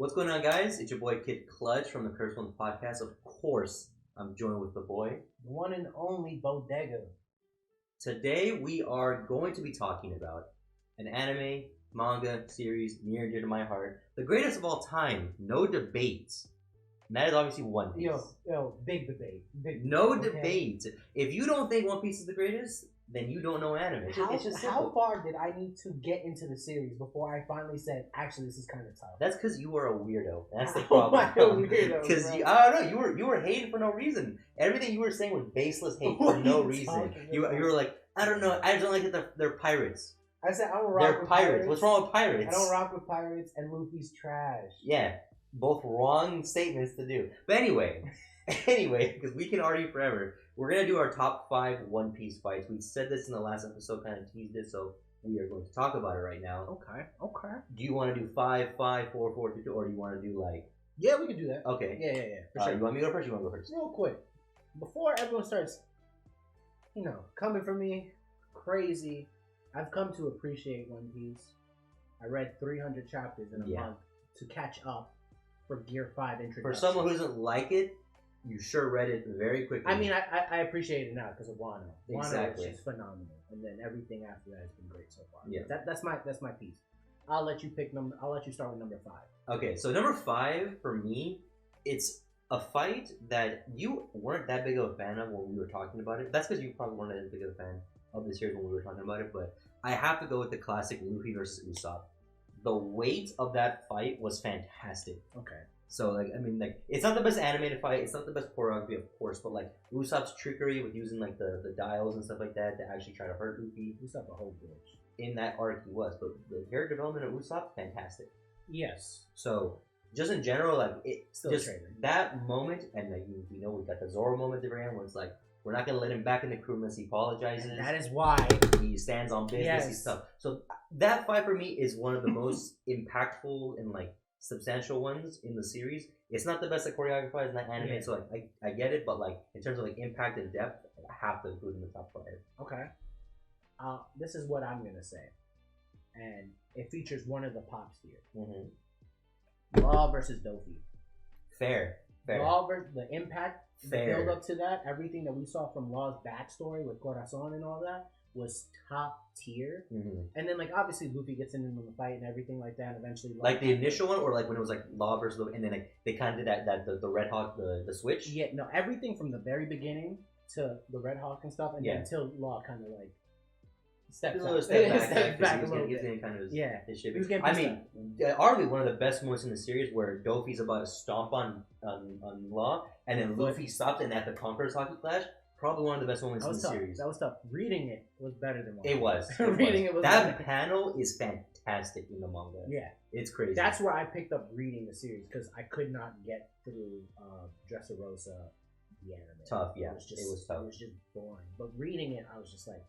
What's going on, guys? It's your boy Kid Clutch from the Curse One Podcast. Of course, I'm joined with the boy, the one and only Bodega. Today, we are going to be talking about an anime, manga series near and dear to my heart. The greatest of all time, no debate. And that is obviously One Piece. Yo, big debate. No debate. If you don't think One Piece is the greatest, then you don't know anime. How far did I need to get into the series before I finally said, actually, this is kind of tough? That's because you were a weirdo. That's the How problem. am I a weirdo, Because I don't know, you were hating for no reason. Everything you were saying was baseless hate for no reason. You were like, I don't know, I just don't like that they're pirates. I said I don't rock with pirates. What's wrong with pirates? I don't rock with pirates, and Luffy's trash. Yeah, both wrong statements to do. But anyway, because we can argue forever. We're going to do our top 5 One Piece fights. We said this in the last episode, kind of teased it, so we are going to talk about it right now. Okay. Do you want to do 5, 4, 4, 2, 2, or do you want to do like... Yeah, we can do that. Okay. Yeah. For sure. You want me to go first or you want to go first? Real quick, before everyone starts, coming for me crazy, I've come to appreciate One Piece. I read 300 chapters in a month to catch up for Gear 5 introduction. For someone who doesn't like it, you sure read it very quickly. I mean, I appreciate it now because of Wano. Exactly. Wano is just phenomenal, and then everything after that has been great so far. Yeah, that's my piece. I'll let you pick number. I'll let you start with number 5. Okay, so number 5 for me, it's a fight that you weren't that big of a fan of when we were talking about it. That's because you probably weren't as big of a fan of the series when we were talking about it. But I have to go with the classic Luffy versus Usopp. The weight of that fight was fantastic. Okay. So, it's not the best animated fight, it's not the best choreography, of course, but, Usopp's trickery with using, the dials and stuff like that to actually try to hurt Luffy. Usopp a whole bitch. In that arc, he was. But the character development of Usopp, fantastic. Yes. So, just in general, just that moment, and, we got the Zoro moment at the very end where it's we're not going to let him back in the crew unless he apologizes. And that is why. He stands on business, he's tough. So, that fight for me is one of the most impactful and, substantial ones in the series. It's not the best at choreography, it's not anime, so I get it, but in terms of impact and depth, I have to include in the top 5. Okay. This is what I'm gonna say, and it features one of the pops here. Mm-hmm. Law versus Dofi. Fair. Law versus the impact, Fair. the build up to that, everything that we saw from Law's backstory with Corazon and all that was top tier. Mm-hmm. And then obviously Luffy gets in the fight and everything like that, and eventually the initial one, or when it was Law versus Luffy, and then they kind of did the Red Hawk, the switch. Yeah, no, everything from the very beginning to the Red Hawk and stuff, and then until Law kind of steps back a little bit. His shit. Arguably one of the best moments in the series where Dofi's about to stomp on Law, and then Luffy stops, and at the Conqueror's Hockey Clash. Probably one of the best moments in the series. That was tough. Reading it was better than it was. Reading it was that better. Panel is fantastic in the manga. Yeah, it's crazy. That's where I picked up reading the series because I could not get through Dressrosa, the anime. Tough, yeah. It was tough. It was just boring. But reading it, I was just like,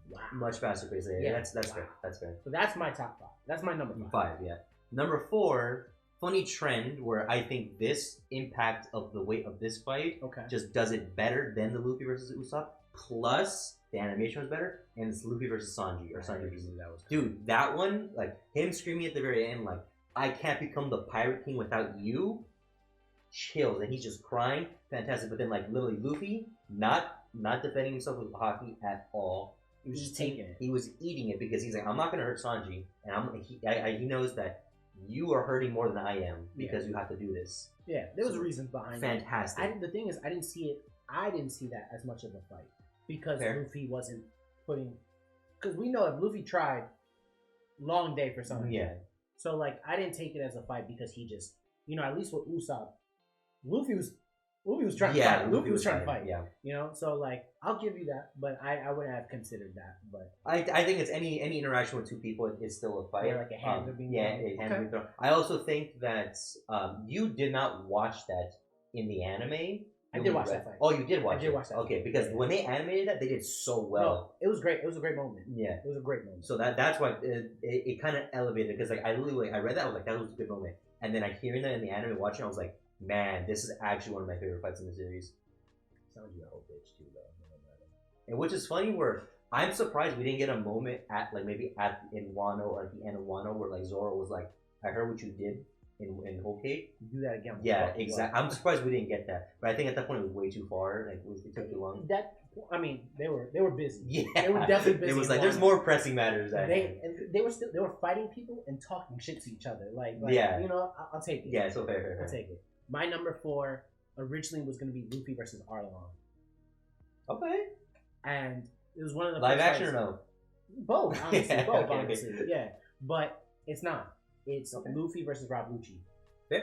wow. Much faster pace. Yeah, that's fair. That's fair. So that's my top 5. That's my number 5. Yeah. Number 4. Funny trend where I think this impact of the weight of this fight just does it better than the Luffy versus Usopp. Plus, the animation was better, and it's Luffy versus Sanji. That one, him screaming at the very end, I can't become the Pirate King without you, chills, and he's just crying. Fantastic. But then, literally, Luffy, not defending himself with hockey at all. He was just taking it. He was eating it because he's I'm not going to hurt Sanji, and he knows that you are hurting more than I am because you have to do this. Yeah, there was reasons behind it. Fantastic. The thing is, I didn't see that as much of a fight because Luffy wasn't putting. Because we know if Luffy tried, long day for Sanji. Yeah. So I didn't take it as a fight because he just, at least with Usopp, Luffy was trying to fight. Luffy was trying to fight. Yeah. So I'll give you that, but I wouldn't have considered that. But I think it's any interaction with two people is still a fight. Yeah, a hand being thrown. I also think that you did not watch that in the anime. I did watch that fight. Oh, you did watch it? I did watch that. Okay, because when they animated that, they did so well. No, it was great. It was a great moment. Yeah. It was a great moment. So that's why it kind of elevated, because I literally, I read that, I was like, that was a good moment. And then hearing that in the anime, watching, I was like, man, this is actually one of my favorite fights in the series. Sounds like a whole bitch too, though. And which is funny, where I'm surprised we didn't get a moment at in Wano or at the end of Wano where Zoro was like, I heard what you did. in Whole Cake. Do that again. Yeah, exactly. I'm surprised we didn't get that, but I think at that point it was way too far. Like it took too long. They were busy. Yeah, they were definitely busy. It was like there's more pressing matters. They were fighting people and talking shit to each other. Like yeah, you know, I'll take it. Yeah, so fair. I'll take it. My number 4 originally was going to be Luffy versus Arlong. Okay. And it was one of the live action or no? Both, honestly, honestly. Yeah, but it's not. It's Luffy versus Rob Lucci.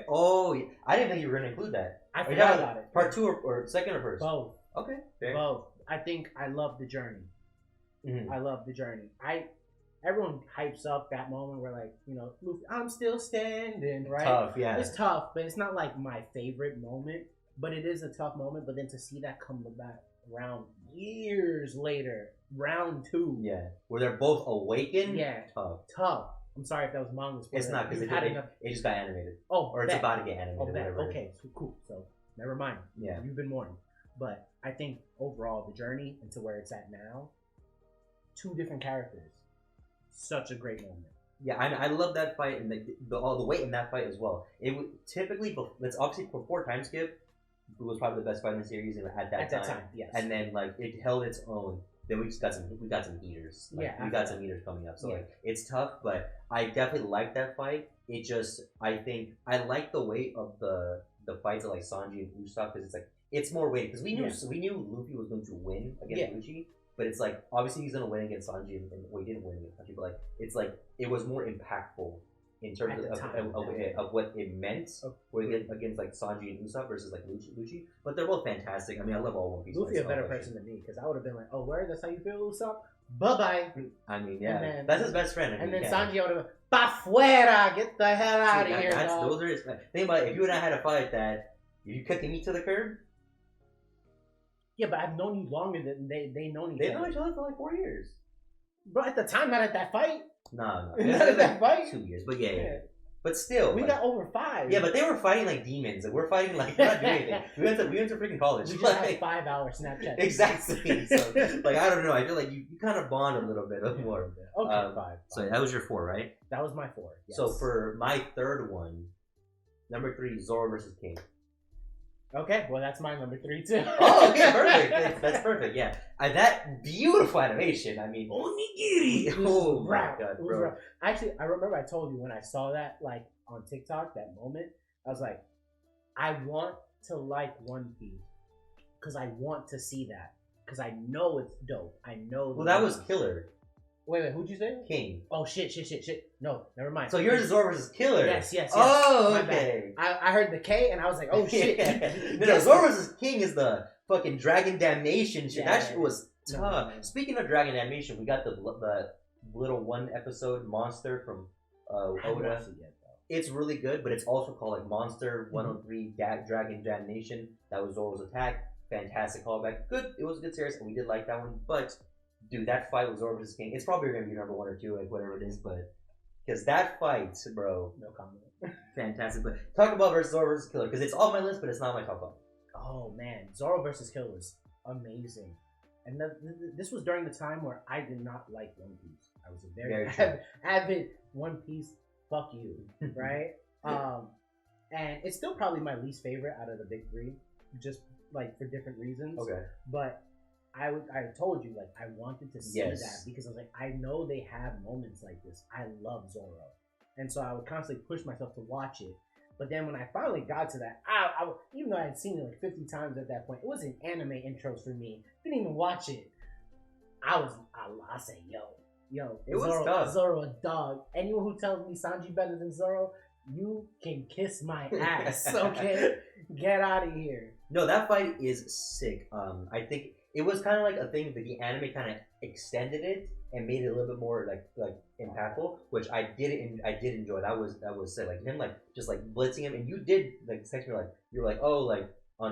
Oh, I didn't think you were gonna include that. I forgot about it. Part 2 or second or first? Both. Okay. Fair. Both. I think I love the journey. Mm-hmm. I love the journey. Everyone hypes up that moment where, like, you know, Luffy, I'm still standing, right? Tough, yeah. It's tough, but it's not like my favorite moment. But it is a tough moment. But then to see that come back around years later, round 2. Yeah. Where they're both awakened. Yeah. Tough. I'm sorry if that was manga. It's not because it just got animated. Oh, or it's about to get animated. Oh, whatever. Okay, so cool. So never mind. Yeah, you've been warned. But I think overall the journey into where it's at now, 2 different characters, such a great moment. Yeah, I love that fight and all the weight in that fight as well. It would typically, it's obviously before time skip, it was probably the best fight in the series at that time. Yes. And then like it held its own. Then we got some heaters. Like, we got some heaters coming up. So like it's tough, but I definitely like that fight. It just I think I like the weight of the fights of like Sanji and Usopp because it's like it's more weighted because we knew Luffy was going to win against Lucci, but it's like obviously he's going to win against Sanji and he didn't win against Sanji, but like it's like it was more impactful in terms of what it meant against like Sanji and Usopp versus like Lucci. But they're both fantastic. I mean, I love all One Piece. Luffy a better person than me because I would have been like, oh, where? That's how you feel, Usopp? Bye-bye. I mean, yeah. That's his best friend. And then Sanji would have been, pa fuera, get the hell out of here, Those are his friends. Think about it. If you and I had a fight that, you kicking me to the curb? Yeah, but I've known you longer than they known each other. They've known each other for like 4 years. Bro, at the time, not at that fight. No. Not at that fight? 2 years, but yeah. But still. We got over 5. Yeah, but they were fighting like demons. And we're fighting like, we're not doing anything. We went to freaking college. We just had 5 hour Snapchat. Exactly. So, like, I don't know. I feel like you kind of bond a little bit more. Okay, 5. So that was your 4, right? That was my 4. Yes. So for my third one, number 3, Zoro versus King. Okay, well that's my number 3 too. Oh, okay, perfect. That's perfect. Yeah, that beautiful animation. I mean, onigiri. Oh my god, bro. Actually, I remember I told you when I saw that like on TikTok that moment. I was like, I want to like One Piece because I want to see that because I know it's dope. I know. Well, that was killer. Wait, who'd you say? King. Oh shit. No, never mind. So yours is Zoro versus Killer. Yes. Oh, okay. I heard the K and I was like, oh shit. No, Zoro versus King is the fucking Dragon Damnation shit. That shit was tough. No. Speaking of Dragon Damnation, we got the little 1 episode monster from Oda. It's really good, but it's also called like Monster 103 Dragon Damnation. That was Zoro's attack. Fantastic callback. Good. It was a good series, and we did like that one, but. Dude, that fight with Zoro versus King, it's probably going to be number 1 or 2, like whatever it is, but because that fight, bro, no comment. Fantastic. But talk about Zoro versus Killer because it's on my list, but it's not my top 5. Oh man, Zoro versus Killer was amazing, and this was during the time where I did not like One Piece. I was a very avid One Piece. Fuck you, right? And it's still probably my least favorite out of the big 3, just like for different reasons. Okay, but. I told you, like, I wanted to see that because I was like, I know they have moments like this. I love Zoro. And so I would constantly push myself to watch it. But then when I finally got to that, I even though I had seen it like 50 times at that point, it wasn't anime intros for me. Didn't even watch it. I say, yo, it was Zoro a dog. Anyone who tells me Sanji better than Zoro, you can kiss my ass, okay? Get out of here. No, that fight is sick. I think... It was kind of like a thing that the anime kind of extended it and made it a little bit more like impactful, which I did enjoy. That was sick. Like him just blitzing him, and you did text me you were like, oh, like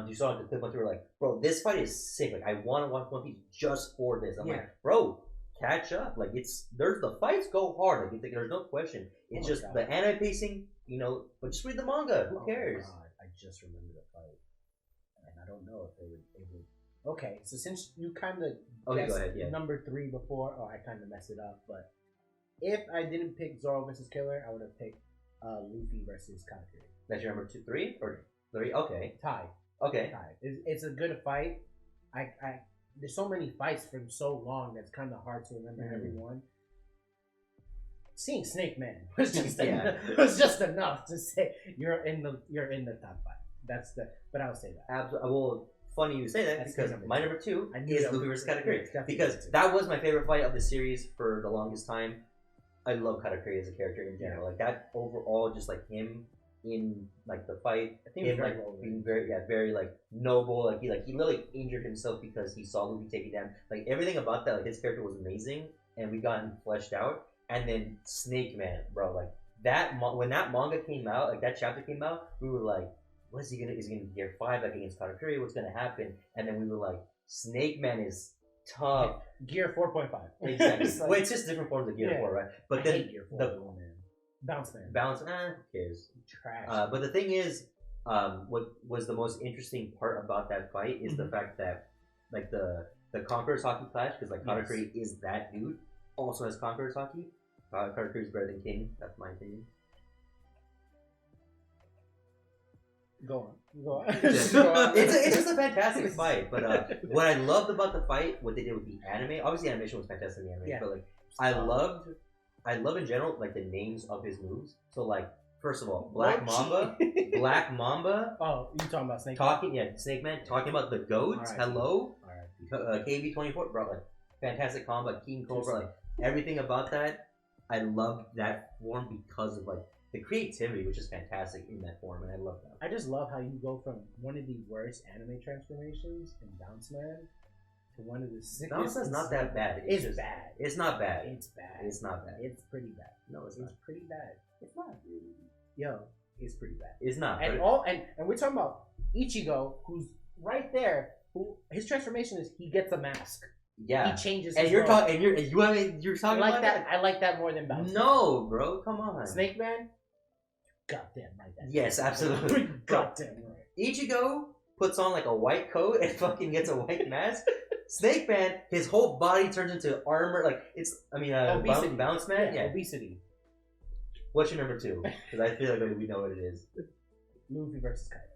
you saw the clip once you were like, bro, this fight is sick. Like I want to watch One Piece just for this. I'm like, bro, catch up. Like the fights go hard. Like there's no question. It's just the anime pacing, but just read the manga. Who cares? God, I just remember the fight, and I don't know if they would. Okay, so since you kind of guessed number 3 before, I kind of messed it up. But if I didn't pick Zoro versus Killer, I would have picked Luffy versus Katakuri. That's your number 2, 3 or 3? Okay. Tied. Okay. Tied. It's a good fight. I there's so many fights from so long that's kind of hard to remember everyone. Seeing Snake Man was just was just enough to say you're in the top 5. But I'll say that. Absolutely. Well, funny you say that That's because my number 2 is Luffy versus Katakuri because too. that was my favorite fight of the series for the longest time. I love Katakuri as a character in general. Like that overall, just like him in like the fight, him like being very like noble. Like he literally injured himself because he saw Luffy take it down. Like everything about that, like his character was amazing, and we got him fleshed out. And then Snake Man, bro, like that when that manga came out, like that chapter came out, we were like, is he gonna get Gear 5 like against Katakuri? What's gonna happen? And then we were like, Snake Man is tough. Gear 4.5. Exactly. Like, well, it's just different forms of Gear 4, right? But then hate Gear 4, man. Bounce Man. Who cares? Trash. But the thing is, what was the most interesting part about that fight is the fact that like the Conqueror's Hockey Clash, because like Katakuri is that dude, also has Conqueror's Hockey. Katakuri is better than King. That's my opinion. Go on. It's just a fantastic fight. But what I loved about the fight, what they did with the anime, obviously the animation was fantastic in the anime, but like I love in general like the names of his moves. So like first of all, Black Mamba. Oh, you talking about Snake? Snake Man talking about the goats. Right. Hello. Right. KB24, bro, like fantastic combo. King Cobra, like everything about that. I loved that form because of like the creativity, which is fantastic in that form, and I love that. I just love how you go from one of the worst anime transformations in Bounce Man to one of the sickest. Bounce Man's not that bad. It's bad. It's not bad. It's bad. It's not bad. It's pretty bad. No, it's not. It's pretty bad. It's not really. Yo, it's pretty bad. It's not. And and we're talking about Ichigo, who's right there. Who his transformation is he gets a mask. Yeah, he changes. And you're talking. And you're talking like about that. I like that more than Bounce. No, bro, come on. Snake Man. Goddamn right. Yes, absolutely. Goddamn right. Ichigo puts on like a white coat and fucking gets a white mask. Snake Man, his whole body turns into armor. Like it's. I mean, Bounce Man. Yeah, obesity. What's your number 2? Because I feel like we know what it is. Luffy versus Kaido.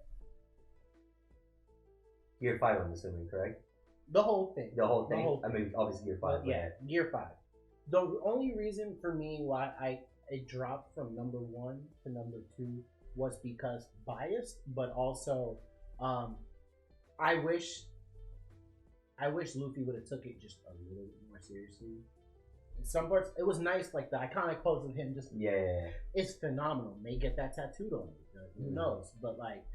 Gear 5, I'm assuming, correct? The whole thing. The whole thing. I mean, obviously Gear 5. Yeah, Gear 5. The only reason for me why it dropped from number 1 to number 2 was because biased, but also I wish Luffy would have took it just a little bit more seriously. In some parts, it was nice, like the iconic pose of him. Just it's phenomenal. May get that tattooed on him. Who knows? But like,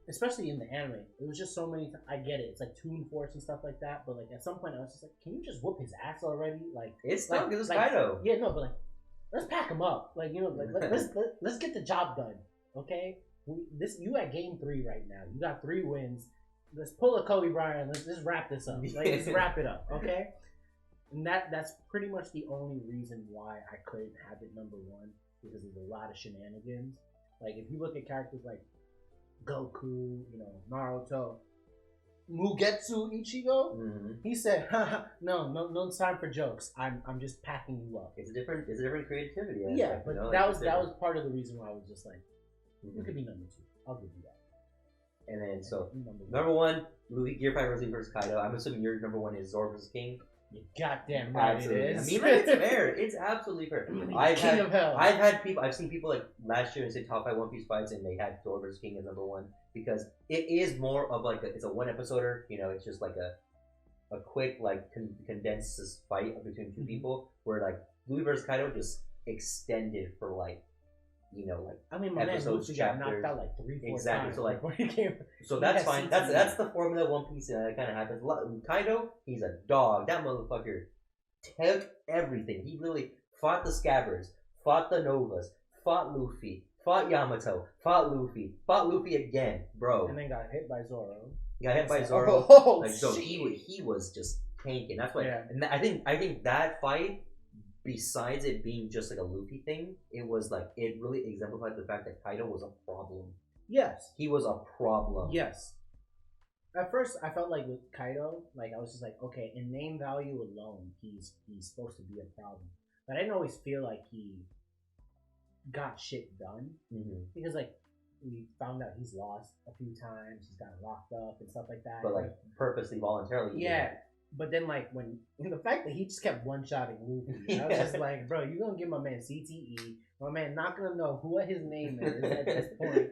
especially in the anime, it was just so many. I get it. It's like Toon Force and stuff like that. But like at some point, I was just like, can you just whoop his ass already? Like it's like, it was Kaido. Yeah, no, but like let's pack him up. Like like let's get the job done. Okay, you at game 3 right now. You got 3 wins. Let's pull a Kobe Bryant. Let's just wrap this up. Like let's wrap it up. Okay. And that's pretty much the only reason why I couldn't have it number 1 because there's a lot of shenanigans. Like if you look at characters like Goku, Naruto, Mugetsu Ichigo, he said, "No time for jokes. I'm just packing you up." It's a different creativity. Yeah, but that was part of the reason why I was just like, it could be number 2. I'll give you that. And then so number 1, Luffy Gear 5 versus Kaido. I'm assuming your number 1 is Zoro versus King. You goddamn right absolutely. It is. I mean, like, it's fair. It's absolutely fair. I've seen people like last year say top 5 One Piece fights, and they had Zoro versus King as number 1 because it is more of like it's a 1 episoder. It's just like a quick like condensed fight between 2 people where like Luffy versus Kaido just extended for like. I mean, my episodes, man got knocked out like 3-4 exactly. times. So like, so that's fine. That's the formula of One Piece. That kind of happens. Kaido, he's a dog. That motherfucker took everything. He literally fought the Scabbards, fought the Novas, fought Luffy, fought Yamato, fought Luffy again, bro. And then got hit by Zoro. So he was just tanking. That's why. Yeah. And I think that fight. Besides it being just like a Luffy thing, it was like it really exemplified the fact that Kaido was a problem. Yes, he was a problem. Yes. At first, I felt like with Kaido, like I was just like, okay, in name value alone, he's supposed to be a problem. But I didn't always feel like he got shit done. Because like we found out he's lost a few times, he's gotten locked up and stuff like that. But like purposely, voluntarily. Yeah. But then like when the fact that he just kept one-shotting Luffy, I was just like, bro, you gonna give my man CTE? My man not gonna know what his name is at this point.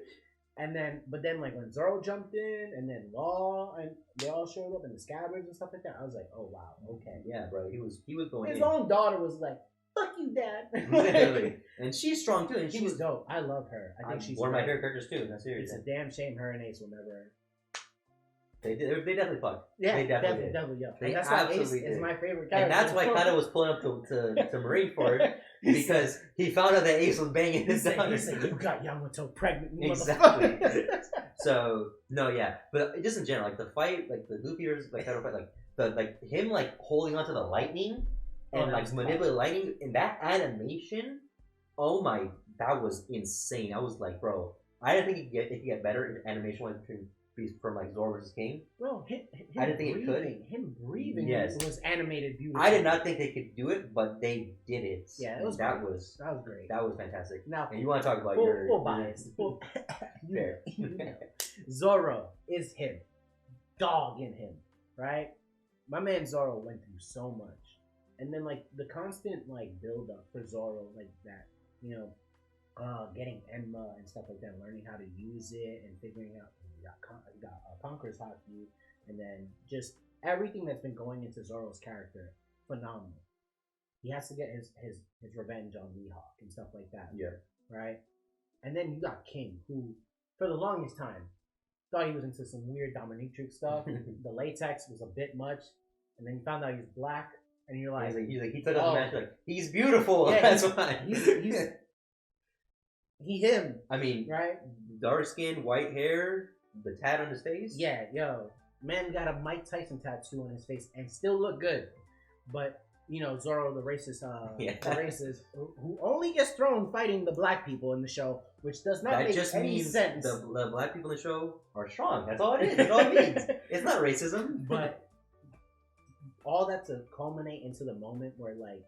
And then, but then, like when Zoro jumped in, and then Law, and they all showed up, and the Scabbards and stuff like that, I was like, "Oh wow, okay." Yeah, bro, he was going. His own daughter was like, "Fuck you, Dad." Literally, and she's strong too. And she was dope. I love her. I think she's one of my favorite characters too. That's serious. It's a damn shame her and Ace will never. They definitely fucked. Yeah, they definitely yeah. They that's absolutely why Ace did. is my favorite character. And that's why Kaido was pulling up to Marineford because he found out that Ace was banging his daughter. He said, "You got Yamato pregnant, exactly." So no, yeah, but just in general, like the fight, like the Luffy versus like Kaido fight, like him like holding onto the lightning and like manipulating lightning in that animation. Oh my, that was insane. I was like, bro, I didn't think it could get better in animation wise from like Zoro versus King. Bro, I didn't think it could. Him breathing was animated beautifully. I did not think they could do it, but they did it. Yeah, that was great. That was fantastic. Now, and you want to talk about full bias. Fair. Zoro is him. Dog in him, right? My man Zoro went through so much. And then like the constant like build up for Zoro, like that, getting Enma and stuff like that, learning how to use it and figuring out he got Conqueror's Haki, and then just everything that's been going into Zoro's character, phenomenal. He has to get his revenge on Mihawk and stuff like that. Yeah. Right? And then you got King, who for the longest time thought he was into some weird dominatrix stuff. The latex was a bit much, and then you found out he was black, and you're like, he took off the mask like he's beautiful. Yeah, that's why he's him. I mean, right? Dark skin, white hair, the tat on his face. Yeah, yo, man got a Mike Tyson tattoo on his face and still look good, but Zoro, the racist, who only gets thrown fighting the black people in the show, which does not make any sense. The black people in the show are strong. That's all it is. That's all it means. It's not racism. But all that to culminate into the moment where like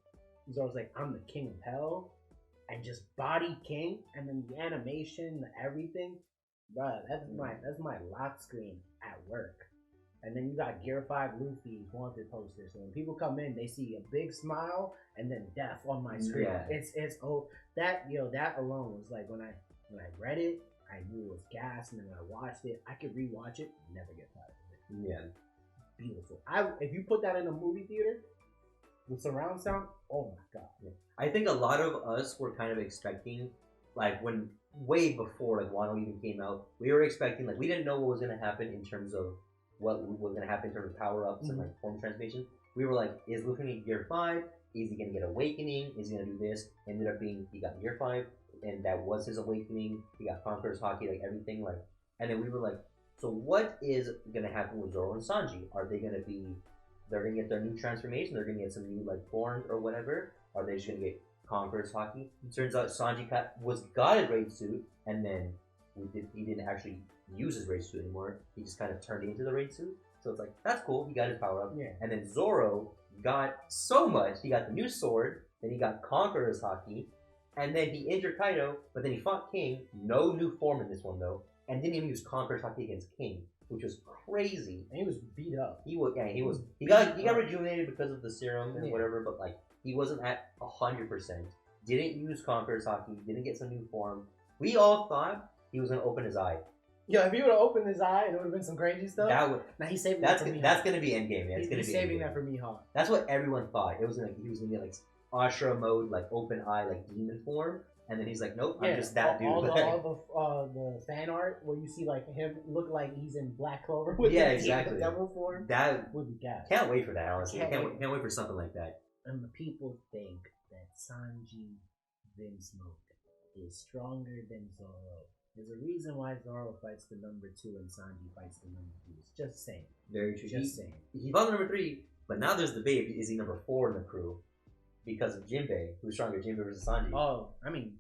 Zoro's like, I'm the king of hell, and just body King, and then the animation, the everything, bruh, that's my lock screen at work. And then you got Gear 5 Luffy's wanted poster. So when people come in, they see a big smile and then death on my screen. Yeah. That alone was like when I read it, I knew it was gas, and then when I watched it, I could rewatch it, never get tired of it. Yeah. Beautiful. If you put that in a movie theater with surround sound, oh my god. Yeah. I think a lot of us were kind of expecting, like when way before like Wano even came out, we were expecting, like, we didn't know what was gonna happen in terms of what was going to happen in terms of power-ups and like form transformation. We were like, is Luffy going to Gear 5? Is he going to get Awakening? Is he going to do this? Ended up being, he got Gear 5, and that was his Awakening. He got Conqueror's Haki, like everything. Like, and then we were like, so what is going to happen with Zoro and Sanji? Are they going to be, they're going to get their new transformation? They're going to get some new like forms or whatever? Are they just going to get Conqueror's Haki? It turns out Sanji got his raid suit, and then he didn't actually use his raid suit anymore. He just kind of turned into the raid suit. So it's like, that's cool. He got his power up. Yeah. And then Zoro got so much. He got the new sword. Then he got Conqueror's Haki. And then he injured Kaido. But then he fought King. No new form in this one though. And didn't even use Conqueror's Haki against King, which was crazy. And he was beat up. He got rejuvenated because of the serum and whatever. But like, he wasn't at 100%. Didn't use Conqueror's Haki. Didn't get some new form. We all thought he was gonna open his eye. Yo, if he would have opened his eye, it would have been some crazy stuff. He's saving that for Mihawk. That's gonna be endgame. Yeah, he's saving that for Mihawk. That's what everyone thought. It was like he was gonna get like Ashura mode, like open eye, like demon form, and then he's like, nope, I'm just that dude. All the fan art where you see like him look like he's in Black Clover with exactly. devil form. That would be gas. Can't wait for that. Honestly, can't wait for something like that. And the people think that Sanji Vinsmoke is stronger than Zoro. There's a reason why Zoro fights the number 2 and Sanji fights the number 3. It's just saying. Very true. Just saying. He fought the number 3, but now there's debate. Is he number 4 in the crew? Because of Jinbei. Who's stronger, Jinbei versus Sanji? Oh, I mean,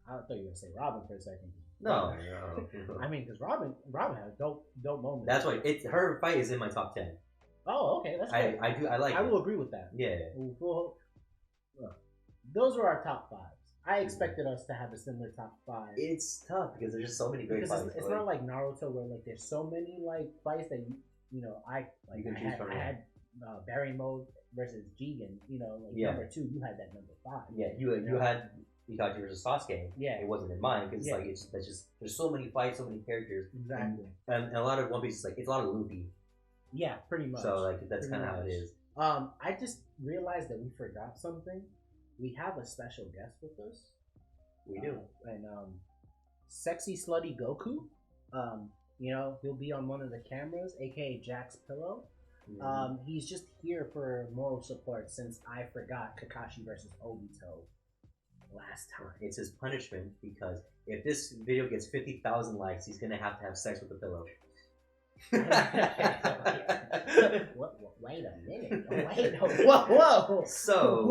I thought you were going to say Robin for a second. No. I mean, because Robin had dope moments. That's why her fight is in my top 10. Oh, okay. That's great. I will agree with that. Yeah. Those are our top 5s. I expected us to have a similar top 5. It's tough because there's just so many great fights. It's not like Naruto where like there's so many like fights that I had Barry Mode versus Jigen. Number 2, you had that number 5. Yeah, you had Itachi versus Sasuke. Yeah, it wasn't in mine because it's just there's so many fights, so many characters. Exactly. And a lot of One Piece is like it's a lot of loopy. Yeah, pretty much. So like that's kind of how it is. I just realized that we forgot something. We have a special guest with us. We do. And sexy slutty Goku. He'll be on one of the cameras, aka Jack's Pillow. Mm-hmm. He's just here for moral support since I forgot Kakashi versus Obito last time. It's his punishment because if this video gets 50,000 likes, he's gonna have to have sex with the pillow. Wait a minute. Whoa. So.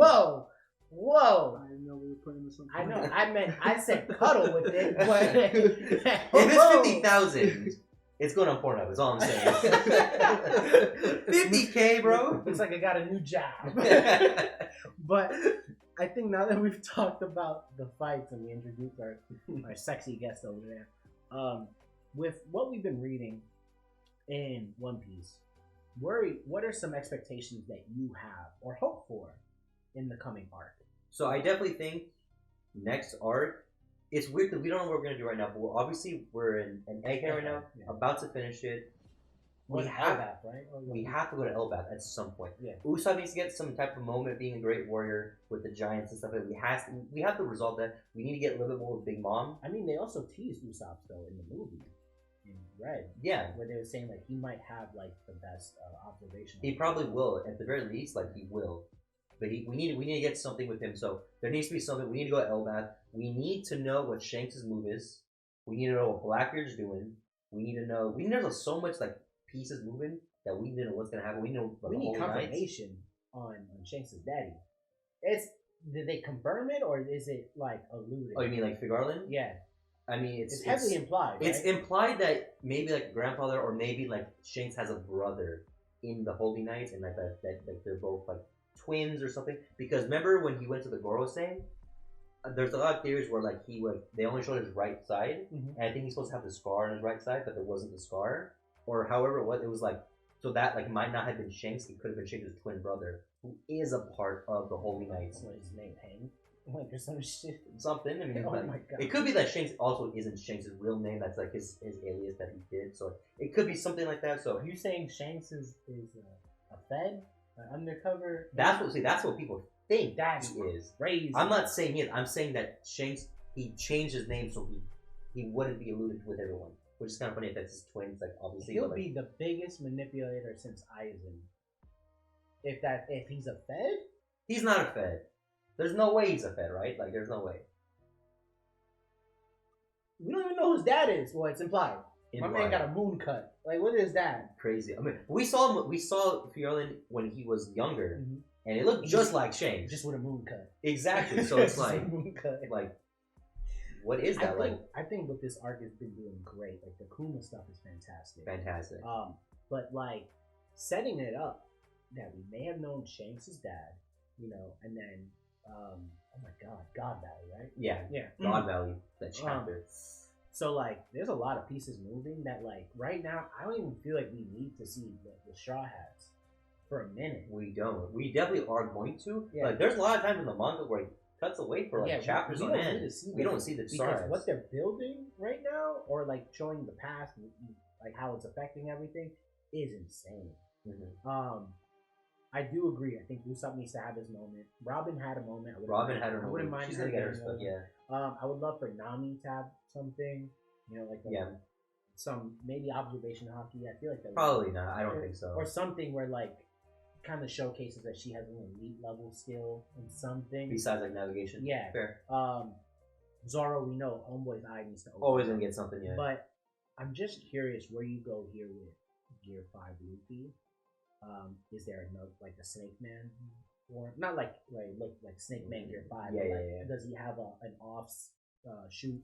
Whoa. I didn't know we were putting this on. I know. I said cuddle with it, but if it's 50,000, it's going on Pornhub. Is all I'm saying. 50K, bro. Looks like I got a new job. But I think now that we've talked about the fights and we introduced our sexy guest over there, with what we've been reading in One Piece, what are some expectations that you have or hope for in the coming arc? So I definitely think next arc, it's weird because we don't know what we're going to do right now, but we're in an egghead right now, about to finish it. We have to go to Elbaf at some point. Yeah. Usopp needs to get some type of moment being a great warrior with the giants and stuff. We have to resolve that. We need to get a little bit more with Big Mom. I mean, they also teased Usopp though in the movie in Red. Yeah. Where they were saying like he might have like the best observation. He probably will at the very least. Like he will. But we need to get something with him. So there needs to be something. We need to go to Elbaf. We need to know what Shanks' move is. We need to know what Blackbeard's doing. We need to know so much like pieces moving that we need to know what's gonna happen. We need confirmation on Shanks' daddy. Did they confirm it or is it like alluded? Oh, you mean like Garland? Yeah. I mean, it's heavily implied. Right? It's implied that maybe like grandfather or maybe like Shanks has a brother in the Holy Knights and like that like they're both like twins or something. Because remember when he went to the Gorosei, there's a lot of theories where like they only showed his right side, and I think he's supposed to have the scar on his right side, but there wasn't the scar, or however it was like. So that like might not have been Shanks. It could have been Shanks' twin brother, who is a part of the Holy Knights. What is his name? Hank? Like or some shit. Something. I mean, oh my God. It could be that Shanks also isn't Shanks' real name. That's like his alias that he did. So it could be something like that. So are you saying Shanks is a Fed, an undercover? That's what people think that's he is. Crazy. I'm not saying it. I'm saying that Shanks he changed his name so he wouldn't be eluded with everyone. Which is kind of funny if that's his twins, like obviously. He'll be the biggest manipulator since Aizen. If he's a Fed? He's not a Fed. There's no way he's a Fed, right? Like there's no way. We don't even know whose dad is. Well, it's implied. My man got a moon cut. Like what is that? Crazy. I mean, we saw Fiorin when he was younger, and it looked just like Shanks. Just with a moon cut. Exactly. So it's like moon cut. Like. What is that I think what this arc has been doing great. Like the Kuma stuff is fantastic. Fantastic. But like setting it up that we may have known Shanks' dad, and then oh my God, God Valley, right? Yeah. God Valley, that chapter. So like there's a lot of pieces moving that like right now I don't even feel like we need to see the Straw Hats for a minute. We don't. We definitely are going to. Yeah. Like there's a lot of times in the manga where cuts away for like chapters on end. We don't see the because what they're building right now, or like showing the past, like how it's affecting everything, is insane. I do agree. I think Usopp needs to have his moment. Robin had a moment. I wouldn't mind. She's gonna get her stuff. Yeah. I would love for Nami to have something. Some maybe observation hockey. I feel like that. Probably not. I don't think so. Or something where like. Kind of showcases that she has an elite level skill in something besides like navigation. Yeah. Fair. Zoro, we know Homeboy's eye needs to open. Always gonna get something, yeah. But I'm just curious where you go here with Gear 5 Luffy. Is there another like a Snake Man form? Not like look like Snake Man Gear 5. Yeah. Does he have an off shoot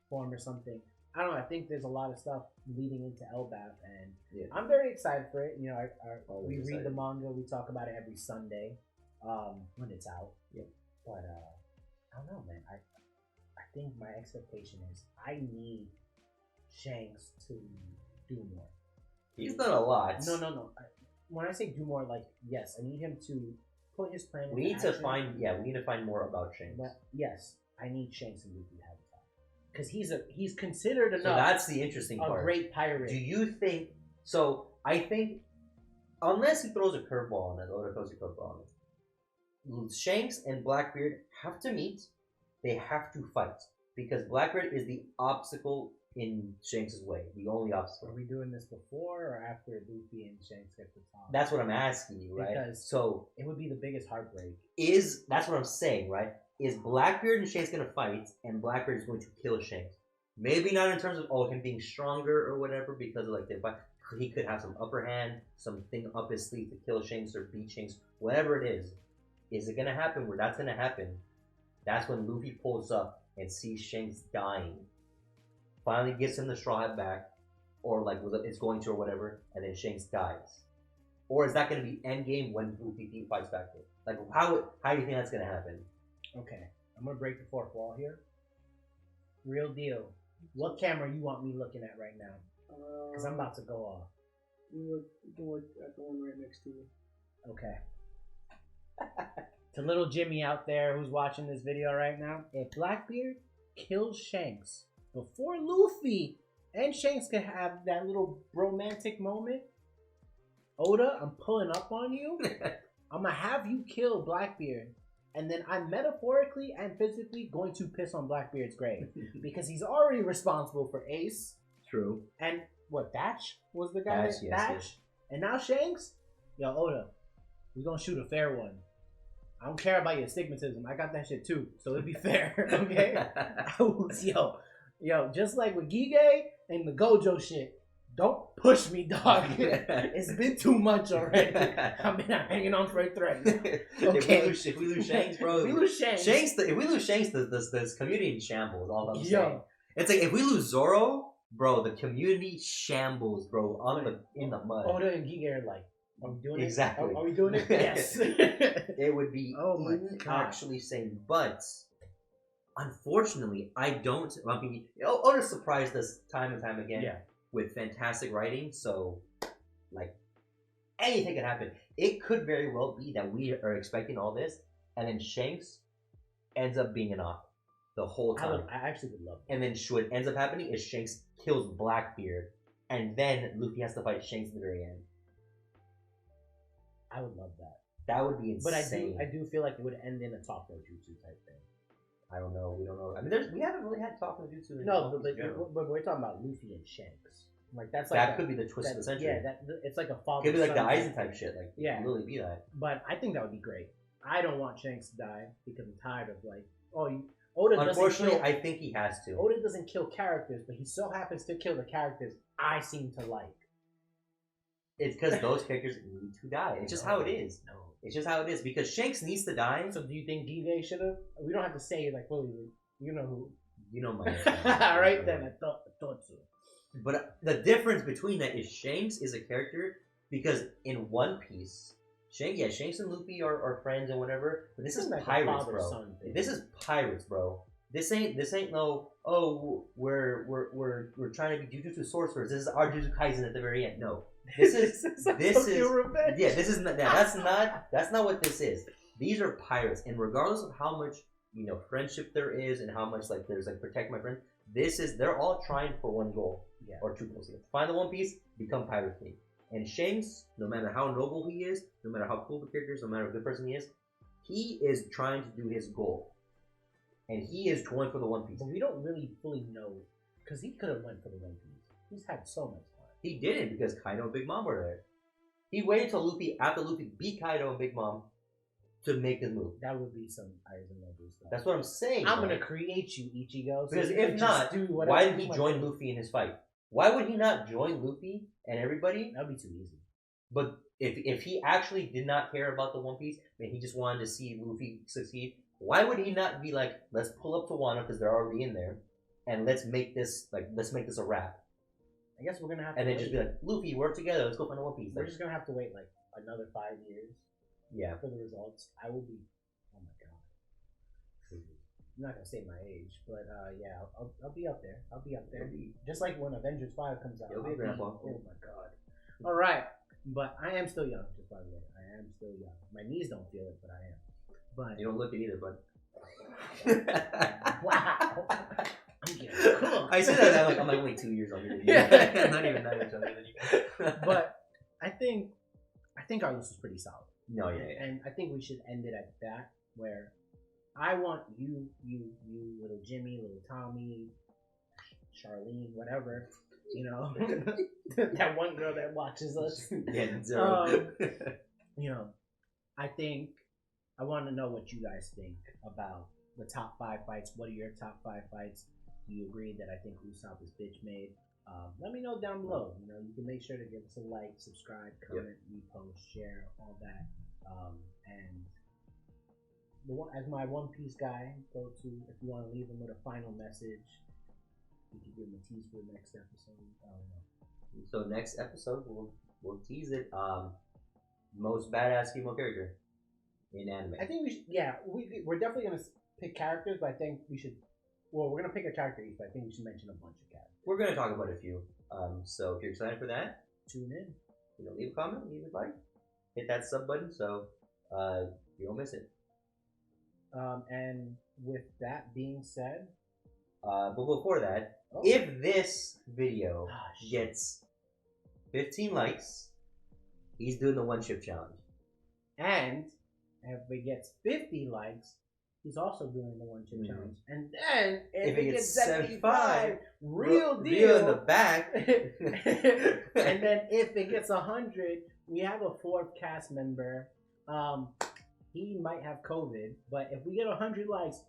form or something? I don't know. I think there's a lot of stuff leading into Elbaf, and I'm very excited for it. We read the manga. We talk about it every Sunday when it's out. Yeah. But I don't know, man. think my expectation is I need Shanks to do more. He's done a lot. No. When I say do more, like, yes, I need him to put his plan into we need action. We need to find more about Shanks. But yes, I need Shanks and Luffy to have a talk. Because he's considered enough. So that's the interesting part. A great pirate. Do you think... So, I think... Unless he throws a curveball on it, or throws a curveball on it, Shanks and Blackbeard have to meet. They have to fight. Because Blackbeard is the obstacle in Shanks' way. The only obstacle. Are we doing this before or after Luffy and Shanks get to talk? That's what I'm asking you, right? Because so it would be the biggest heartbreak. That's what I'm saying, right? Is Blackbeard and Shanks going to fight, and Blackbeard is going to kill Shanks? Maybe not in terms of him being stronger or whatever, because of he could have some upper hand, something up his sleeve to kill Shanks or beat Shanks, whatever it is. Is it going to happen where that's going to happen? That's when Luffy pulls up and sees Shanks dying. Finally gets him the straw hat back, or it's going to or whatever, and then Shanks dies. Or is that going to be endgame when Luffy fights back there? How do you think that's going to happen? Okay, I'm going to break the fourth wall here. Real deal. What camera you want me looking at right now? Because I'm about to go off. You look at the one right next to you. Okay. To little Jimmy out there who's watching this video right now, if Blackbeard kills Shanks before Luffy and Shanks can have that little romantic moment, Oda, I'm pulling up on you. I'm going to have you kill Blackbeard. And then I'm metaphorically and physically going to piss on Blackbeard's grave. Because he's already responsible for Ace. True. And what, Thatch was the guy? Thatch? Yes. And now Shanks? Yo, Oda, we're going to shoot a fair one. I don't care about your astigmatism. I got that shit too. So it'd be fair, okay? Yo, just like with Gige and the Gojo shit, don't push me, dog. It's been too much already. I've been hanging on for a thread. Okay. If we lose Shanks, bro. If we lose Shanks. If we lose Shanks, this community in shambles. All I'm saying. It's like if we lose Zoro, bro, the community shambles, bro. In the mud. Oda and Gige are like, are we doing exactly. it? Are we doing it? Yes. It would be actually sane, but unfortunately, I don't. I mean, Oda surprised us time and time again. Yeah. With fantastic writing, so anything could happen. It could very well be that we are expecting all this, and then Shanks ends up being an op the whole time. I actually would love that. And then what ends up happening is Shanks kills Blackbeard, and then Luffy has to fight Shanks at the very end. I would love that. That would be insane. But I do feel like it would end in a talk no jutsu type thing. I don't know. We don't know. I mean, we haven't really had talk no jutsu. No, but we're talking about Luffy and Shanks. That's that could be the twist of the century. Yeah, it's like a father. Could be like the Aizen type shit. Really be that. But I think that would be great. I don't want Shanks to die because I'm tired of Oda. Unfortunately, I think he has to. Oda doesn't kill characters, but he so happens to kill the characters I seem to like. It's because those characters need to die. It's just how it is. No. It's just how it is. Because Shanks needs to die. So do you think Gige should have? We don't have to say fully. You know who. You know my right then, I thought so. But the difference between that is Shanks is a character because in One Piece, Shanks and Luffy are friends and whatever. But this is pirates, bro. This is pirates, bro. This ain't no. Oh, we're trying to be Jujutsu sorcerers. This is our Jujutsu Kaisen at the very end. No. This is revenge. Yeah, this is not that's not what this is. These are pirates, and regardless of how much friendship there is and how much there's protect my friend, they're all trying for one goal or two goals. Find the One Piece, become pirate king. And Shanks, no matter how noble he is, no matter how cool the character is, no matter what good person he is trying to do his goal, and he is going for the One Piece. But we don't really fully know because he could have went for the One Piece. He's had so much. He didn't because Kaido and Big Mom were there. He waited till after Luffy beat Kaido and Big Mom to make his move. That would be some Aizen level stuff. That's what I'm saying. I'm gonna create you, Ichigo. Because if not, why did he join Luffy in his fight? Why would he not join Luffy and everybody? That'd be too easy. But if he actually did not care about the One Piece and he just wanted to see Luffy succeed, why would he not be like, let's pull up to Wano because they're already in there, and let's make this a wrap. I guess we're gonna have to. And then just be like, Luffy, work together. Let's go find a One Piece. We're just gonna have to wait another 5 years. Yeah. For the results, I will be. Oh my god. I'm not gonna say my age, but yeah, I'll be up there. I'll be up there. Just like when Avengers 5 comes out. You'll be grandpa. Oh my god. All right, but I am still young. Just by the way, I am still young. My knees don't feel it, but I am. But you don't look it either, bud. Wow. I'm getting cool. I said that I'm like only 2 years older than you. I'm not even that much older than you. But I think our list is pretty solid. No, yeah. And I think we should end it at that, where I want you, little Jimmy, little Tommy, Charlene, whatever, you know, that one girl that watches us. Yeah, zero. You know, I want to know what you guys think about the top 5 fights. What are your top 5 fights? Do you agree that I think Usopp is bitch made? Let me know down below. You know, you can make sure to give us a like, subscribe, comment, repost, share, all that. And as my One Piece guy, go to, if you want to leave him with a final message, you can give him a tease for the next episode. I don't know. So next episode, we'll tease it. Most badass female character in anime. I think we should. Yeah, we're definitely gonna pick characters, but I think we should. Well, we're gonna pick a character each, but I think we should mention a bunch of characters. We're gonna talk about a few. So if you're excited for that, tune in. You know, leave a comment, leave a like, hit that sub button, so you don't miss it. And with that being said, but before that, if this video gets 15 likes, he's doing the 1 chip challenge. And if it gets 50 likes, he's also doing the 1 chip challenge. And then if it gets 75, real deal in the back. And then if it gets 100, we have a 4th cast member. He might have COVID, but if we get 100 likes,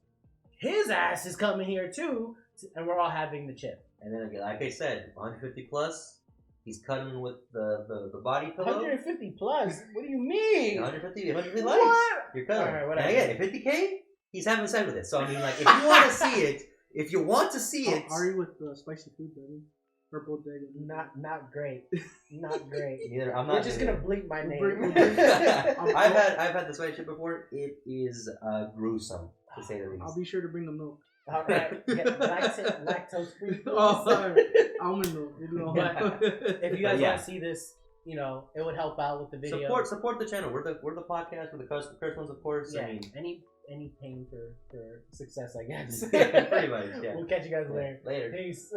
his ass is coming here too, and we're all having the chip. And then again, like I said, 150 plus. He's cutting with the body pillow. 150 plus? What do you mean? 150 likes. What? You're cutting. All right, whatever. And again, 50K, he's having sex with it. So I mean, like, if you want to see it, Are you with the spicy food, baby? Purple Dragon. Not great. Not great. Neither. I'm not. We're just gonna bleep my name. I've had the spicy shit before. It is gruesome, to say the least. I'll be sure to bring the milk. All right, lactose free. Oh, sorry. Almond milk. But if you guys want to see this, you know, it would help out with the video. Support the channel. We're the podcast. We're the curse ones, of course. Yeah. I mean, any pain for success, I guess. Yeah, pretty much. Yeah. We'll catch you guys later. Later. Peace.